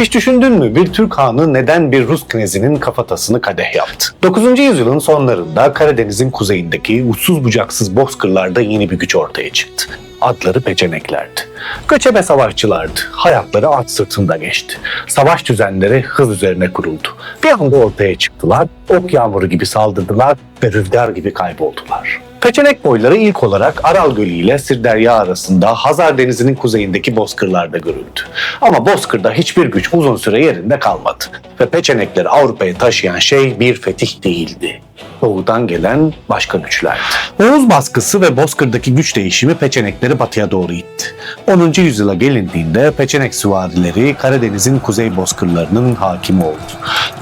Hiç düşündün mü bir Türk hanı neden bir Rus knezinin kafatasını kadeh yaptı? 9. yüzyılın sonlarında Karadeniz'in kuzeyindeki uçsuz bucaksız bozkırlarda yeni bir güç ortaya çıktı. Adları Peçeneklerdi. Göçebe savaşçılardı. Hayatları at sırtında geçti. Savaş düzenleri hız üzerine kuruldu. Bir anda ortaya çıktılar, ok yağmuru gibi saldırdılar ve rüzgar gibi kayboldular. Peçenek boyları ilk olarak Aral Gölü ile Sirderya arasında Hazar Denizi'nin kuzeyindeki bozkırlarda görüldü. Ama bozkırda hiçbir güç uzun süre yerinde kalmadı ve Peçenekleri Avrupa'ya taşıyan şey bir fetih değildi. Doğudan gelen başka güçlerdi. Oğuz baskısı ve bozkırdaki güç değişimi Peçenekleri batıya doğru itti. 10. yüzyıla gelindiğinde Peçenek süvarileri Karadeniz'in kuzey bozkırlarının hakimi oldu.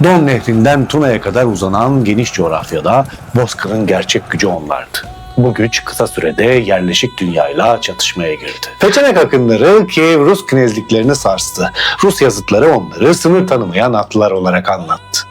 Don Nehri'nden Tuna'ya kadar uzanan geniş coğrafyada bozkırın gerçek gücü onlardı. Bu güç kısa sürede yerleşik dünyayla çatışmaya girdi. Peçenek akınları Kiev Rus knezliklerini sarstı. Rus yazıtları onları sınır tanımayan atlılar olarak anlattı.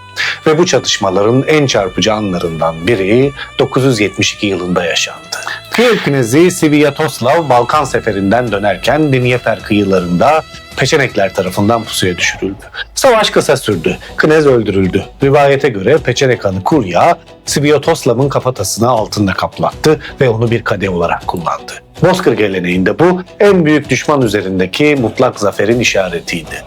Ve bu çatışmaların en çarpıcı anlarından biri 972 yılında yaşandı. Kiev knezi Sviatoslav Balkan seferinden dönerken Dnieper kıyılarında Peçenekler tarafından pusuya düşürüldü. Savaş kısa sürdü. Knez öldürüldü. Rivayete göre Peçenek hanı Kurya, Sviatoslav'ın kafatasını altında kaplattı ve onu bir kadeh olarak kullandı. Bozkır geleneğinde bu en büyük düşman üzerindeki mutlak zaferin işaretiydi.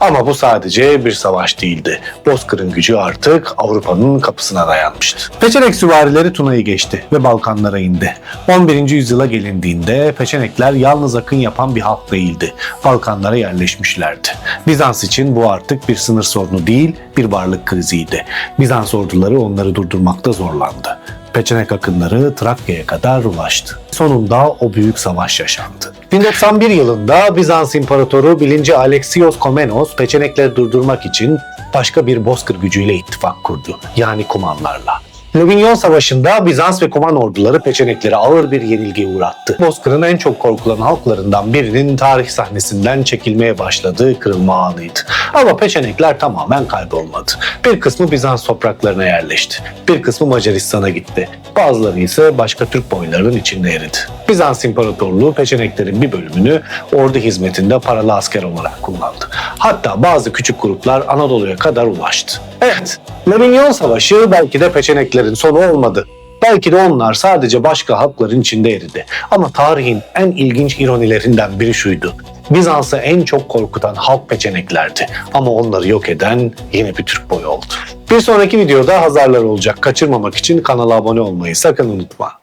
Ama bu sadece bir savaş değildi. Bozkır'ın gücü artık Avrupa'nın kapısına dayanmıştı. Peçenek süvarileri Tuna'yı geçti ve Balkanlara indi. 11. yüzyıla gelindiğinde Peçenekler yalnız akın yapan bir halk değildi. Balkanlara yerleşmişlerdi. Bizans için bu artık bir sınır sorunu değil, bir varlık kriziydi. Bizans orduları onları durdurmakta zorlandı. Peçenek akınları Trakya'ya kadar ulaştı. Sonunda o büyük savaş yaşandı. 1091 yılında Bizans İmparatoru 1. Alexios Komnenos Peçenekleri durdurmak için başka bir bozkır gücüyle ittifak kurdu. Yani Kumanlarla. Lovinyon Savaşı'nda Bizans ve Kuman orduları Peçenekleri ağır bir yenilgiye uğrattı. Bozkır'ın en çok korkulan halklarından birinin tarih sahnesinden çekilmeye başladığı kırılma anıydı. Ama Peçenekler tamamen kaybolmadı. Bir kısmı Bizans topraklarına yerleşti. Bir kısmı Macaristan'a gitti. Bazıları ise başka Türk boylarının içinde eridi. Bizans İmparatorluğu Peçeneklerin bir bölümünü ordu hizmetinde paralı asker olarak kullandı. Hatta bazı küçük gruplar Anadolu'ya kadar ulaştı. Evet, Lovinyon Savaşı belki de Peçeneklerin sonu olmadı. Belki de onlar sadece başka halkların içinde eridi. Ama tarihin en ilginç ironilerinden biri şuydu. Bizans'ı en çok korkutan halk Peçeneklerdi. Ama onları yok eden yine bir Türk boyu oldu. Bir sonraki videoda Hazarlar olacak. Kaçırmamak için kanala abone olmayı sakın unutma.